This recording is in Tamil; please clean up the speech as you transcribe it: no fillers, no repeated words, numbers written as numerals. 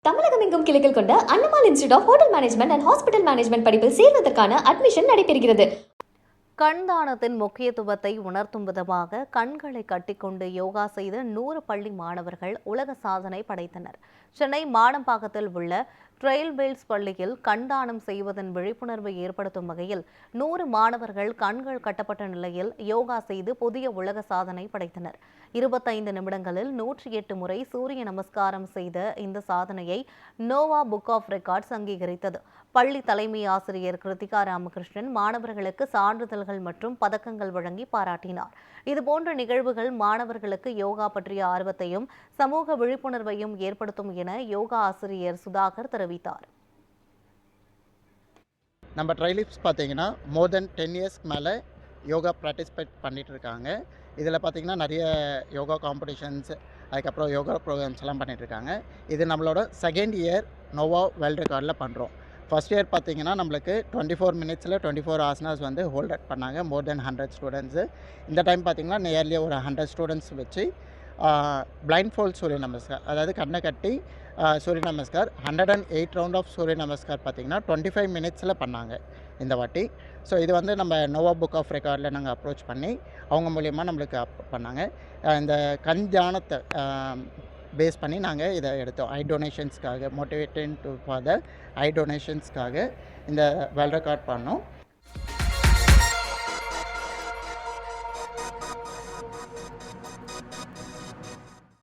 தமிழகம் எங்கும் கிளைகள் கொண்ட Annamal institute of hotel management and hospital management படிப்பில் சேர்வதற்கான அட்மிஷன் நடைபெறுகிறது. கண் தானத்தின் முக்கியத்துவத்தை உணர்த்தும் விதமாக கண்களை கட்டிக்கொண்டு யோகா செய்த 100 பள்ளி மாணவர்கள் உலக சாதனை படைத்தனர். சென்னை மாடம்பாக்கத்தில் உள்ள ட்ரெயில்வேல்ஸ் பள்ளியில் கண் தானம் செய்வதன் விழிப்புணர்வை ஏற்படுத்தும் வகையில் 100 மாணவர்கள் கண்கள் கட்டப்பட்ட நிலையில் யோகா செய்து புதிய உலக சாதனை படைத்தனர். 25 நிமிடங்களில் 108 முறை சூரிய நமஸ்காரம் செய்த இந்த சாதனையை நோவா புக் ஆஃப் ரெக்கார்ட்ஸ் அங்கீகரித்தது. பள்ளி தலைமை ஆசிரியர் கிருத்திகா ராமகிருஷ்ணன் மாணவர்களுக்கு சான்றிதழ்கள் மற்றும் பதக்கங்கள் வழங்கி பாராட்டினார். இதுபோன்ற நிகழ்வுகள் மாணவர்களுக்கு யோகா பற்றிய ஆர்வத்தையும் சமூக விழிப்புணர்வையும் ஏற்படுத்தும் என யோகா ஆசிரியர் சுதாகர் தெரிவித்தார். நம்ம ட்ரைலிப்ஸ் பார்த்தீங்கன்னா மோர் தென் 10 இயர்ஸ்க்கு மேலே யோகா ப்ராக்டிஸ்பேட் பண்ணிகிட்டு இருக்காங்க. இதில் பார்த்திங்கன்னா நிறைய யோகா காம்படிஷன்ஸ், அதுக்கப்புறம் யோகா ப்ரோக்ராம்ஸ் எல்லாம் பண்ணிகிட்ருக்காங்க. இது நம்மளோட செகண்ட் இயர் நோவா வேர்ல்டு ரெக்கார்டில் பண்ணுறோம். ஃபஸ்ட் இயர் பார்த்திங்கன்னா நம்மளுக்கு 24 மினிட்ஸில் 24 ஆசனாஸ் வந்து ஹோல்ட் பண்ணாங்க, மோர் தென் 100 ஸ்டூடெண்ட்ஸு. இந்த டைம் பார்த்திங்கன்னா நியர்லி ஒரு 100 ஸ்டூடெண்ட்ஸ் வச்சு பிளைண்ட் ஃபோல்ட் சூரிய நமஸ்கார், அதாவது கண்ணை கட்டி சூரிய நமஸ்கார் 108 ரவுண்ட் ஆஃப் சூரிய நமஸ்கார் பார்த்திங்கன்னா 25 மினிட்ஸில் பண்ணாங்க இந்த வாட்டி. ஸோ இது வந்து நம்ம நோவா புக் ஆஃப் ரெக்கார்டில் நாங்கள் அப்ரோச் பண்ணி அவங்க மூலயமா நம்மளுக்கு பண்ணாங்க. இந்த கண் தியானத்தை பேஸ் பண்ணி நாங்கள் இதை எடுத்தோம். ஐ டொனேஷன்ஸ்க்காக, மோட்டிவேட்டிங் டு ஃபார் த ஐ டொனேஷன்ஸ்க்காக இந்த வேர்ல்ட் ரெக்கார்ட் பண்ணோம்.